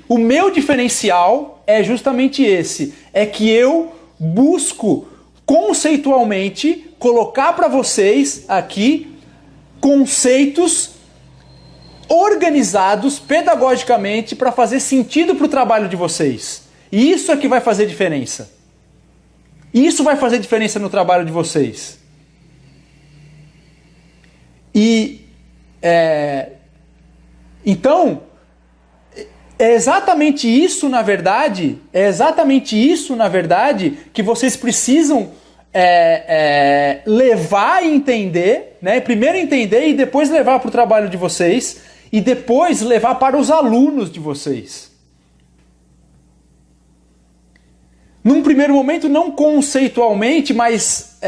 [SPEAKER 1] o meu diferencial é justamente esse. É que eu busco conceitualmente colocar para vocês aqui conceitos organizados pedagogicamente para fazer sentido para o trabalho de vocês. E isso é que vai fazer diferença. Isso vai fazer diferença no trabalho de vocês. Então, é exatamente isso, na verdade, que vocês precisam levar e entender, né? Primeiro entender e depois levar para o trabalho de vocês e depois levar para os alunos de vocês. Num primeiro momento, não conceitualmente, mas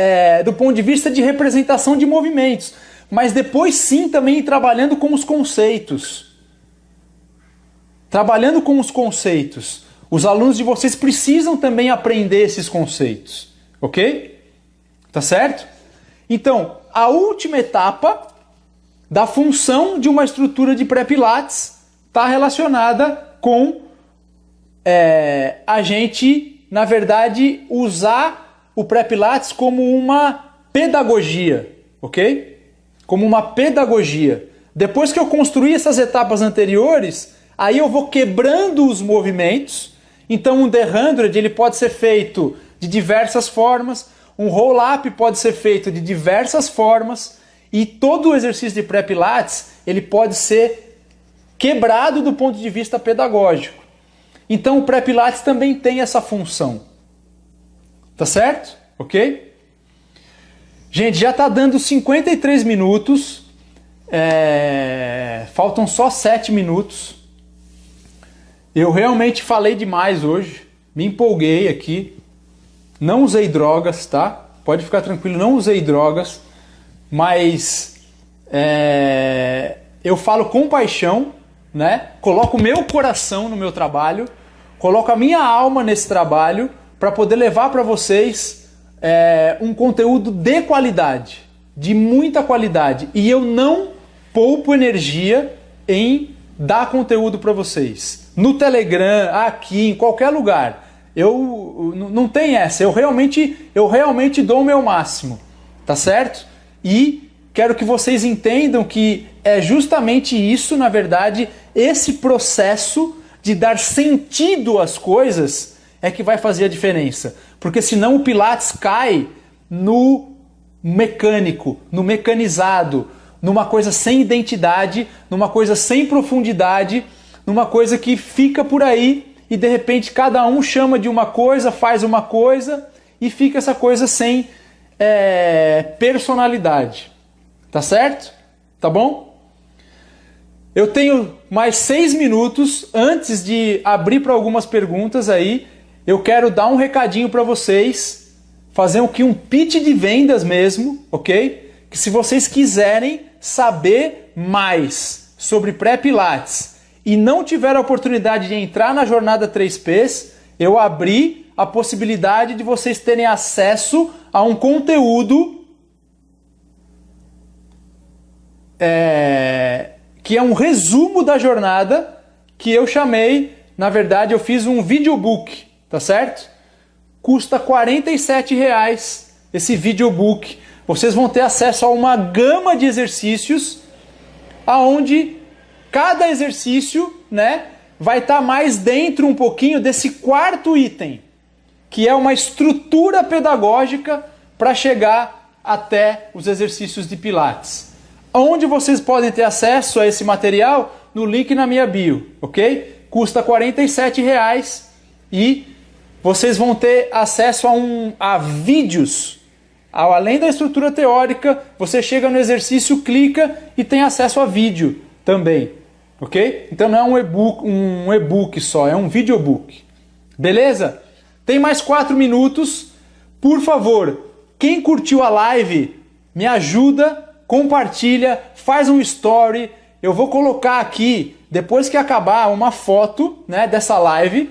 [SPEAKER 1] do ponto de vista de representação de movimentos. Mas depois sim também trabalhando com os conceitos. Trabalhando com os conceitos. Os alunos de vocês precisam também aprender esses conceitos. Ok? Tá certo? Então, a última etapa da função de uma estrutura de pré-pilates está relacionada com a gente, na verdade, usar o pré-pilates como uma pedagogia. Ok? Como uma pedagogia. Depois que eu construí essas etapas anteriores, aí eu vou quebrando os movimentos. Então um The 100 ele pode ser feito de diversas formas, um roll-up pode ser feito de diversas formas, e todo o exercício de pré-pilates ele pode ser quebrado do ponto de vista pedagógico. Então o pré-pilates também tem essa função. Tá certo? Ok? Gente, já está dando 53 minutos, faltam só 7 minutos. Eu realmente falei demais hoje, me empolguei aqui, não usei drogas, tá? Pode ficar tranquilo, não usei drogas, mas eu falo com paixão, né? Coloco o meu coração no meu trabalho, coloco a minha alma nesse trabalho para poder levar para vocês um conteúdo de qualidade, de muita qualidade. E eu não poupo energia em dar conteúdo para vocês. No Telegram, aqui, em qualquer lugar. Não tem essa. Eu realmente dou o meu máximo. Tá certo? E quero que vocês entendam que é justamente isso, na verdade, esse processo de dar sentido às coisas é que vai fazer a diferença. Porque senão o Pilates cai no mecânico, no mecanizado, numa coisa sem identidade, numa coisa sem profundidade, numa coisa que fica por aí e de repente cada um chama de uma coisa, faz uma coisa e fica essa coisa sem personalidade. Tá certo? Tá bom? Eu tenho mais 6 minutos antes de abrir para algumas perguntas aí. Eu quero dar um recadinho para vocês, fazer um pitch de vendas mesmo, ok? Que se vocês quiserem saber mais sobre pré-pilates e não tiver a oportunidade de entrar na jornada 3Ps, eu abri a possibilidade de vocês terem acesso a um conteúdo que é um resumo da jornada que eu chamei, na verdade eu fiz um videobook, tá certo? Custa R$ 47,00 esse videobook. Vocês vão ter acesso a uma gama de exercícios aonde cada exercício, né, vai estar mais dentro um pouquinho desse quarto item, que é uma estrutura pedagógica para chegar até os exercícios de Pilates. Onde vocês podem ter acesso a esse material? No link na minha bio, ok? Custa R$ 47,00 e vocês vão ter acesso a vídeos. Além da estrutura teórica, você chega no exercício, clica e tem acesso a vídeo também, ok? Então não é um e-book só, é um videobook. Beleza? Tem mais 4 minutos. Por favor, quem curtiu a live, me ajuda, compartilha, faz um story. Eu vou colocar aqui, depois que acabar, uma foto, né, dessa live.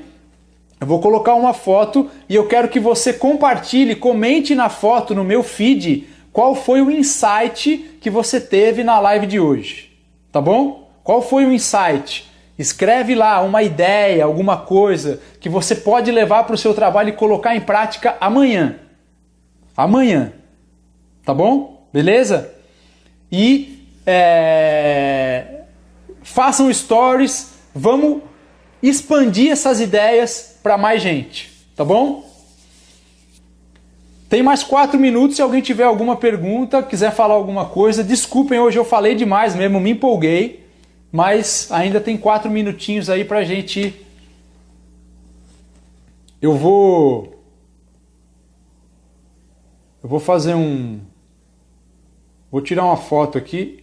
[SPEAKER 1] Eu vou colocar uma foto e eu quero que você compartilhe, comente na foto, no meu feed, qual foi o insight que você teve na live de hoje. Tá bom? Qual foi o insight? Escreve lá uma ideia, alguma coisa que você pode levar para o seu trabalho e colocar em prática amanhã. Amanhã. Tá bom? Beleza? E façam stories, vamos expandir essas ideias para mais gente, tá bom? Tem mais 4 minutos, se alguém tiver alguma pergunta, quiser falar alguma coisa, desculpem, hoje eu falei demais mesmo, me empolguei, mas ainda tem 4 minutinhos aí pra gente. Eu vou fazer vou tirar uma foto aqui.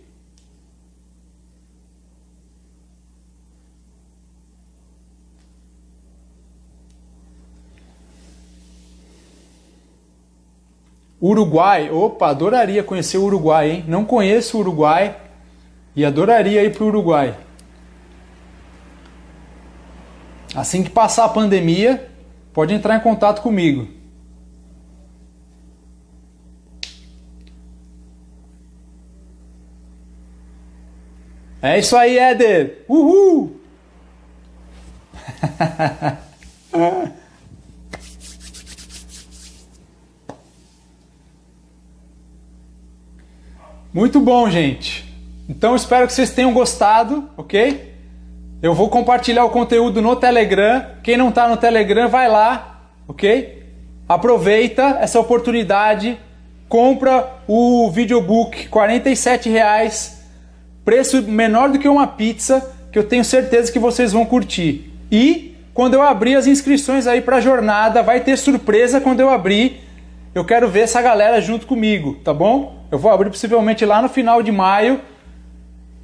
[SPEAKER 1] Uruguai, opa, adoraria conhecer o Uruguai, hein? Não conheço o Uruguai e adoraria ir para o Uruguai. Assim que passar a pandemia, pode entrar em contato comigo. É isso aí, Éder! Uhul! Muito bom, gente. Então espero que vocês tenham gostado, ok? Eu vou compartilhar o conteúdo no Telegram. Quem não está no Telegram, vai lá, ok? Aproveita essa oportunidade, compra o videobook, R$ 47,00, preço menor do que uma pizza, que eu tenho certeza que vocês vão curtir. E quando eu abrir as inscrições aí para a jornada, vai ter surpresa quando eu abrir. Eu quero ver essa galera junto comigo, tá bom? Eu vou abrir possivelmente lá no final de maio.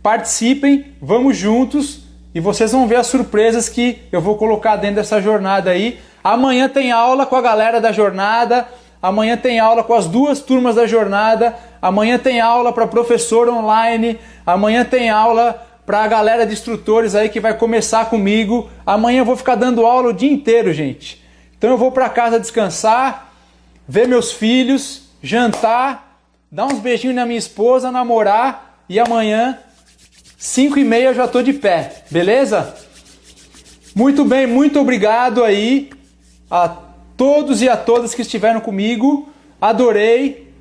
[SPEAKER 1] Participem, vamos juntos e vocês vão ver as surpresas que eu vou colocar dentro dessa jornada aí. Amanhã tem aula com a galera da jornada, amanhã tem aula com as 2 turmas da jornada, amanhã tem aula para professor online, amanhã tem aula para a galera de instrutores aí que vai começar comigo. Amanhã eu vou ficar dando aula o dia inteiro, gente. Então eu vou para casa descansar, ver meus filhos, jantar, dar uns beijinhos na minha esposa, namorar e amanhã, 5h30, eu já estou de pé, beleza? Muito bem, muito obrigado aí a todos e a todas que estiveram comigo, adorei.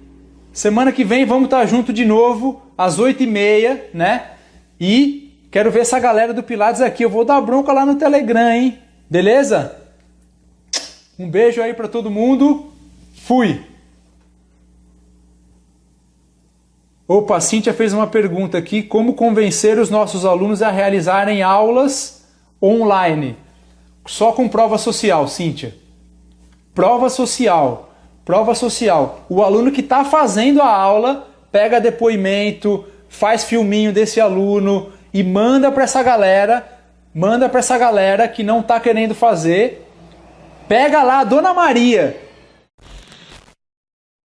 [SPEAKER 1] Semana que vem vamos estar junto de novo, às 8h30, né? E quero ver essa galera do Pilates aqui, eu vou dar bronca lá no Telegram, hein? Beleza? Um beijo aí para todo mundo, fui! Opa, a Cíntia fez uma pergunta aqui, como convencer os nossos alunos a realizarem aulas online? Só com prova social, Cíntia. Prova social, prova social. O aluno que está fazendo a aula, pega depoimento, faz filminho desse aluno e manda para essa galera que não está querendo fazer. Pega lá a Dona Maria,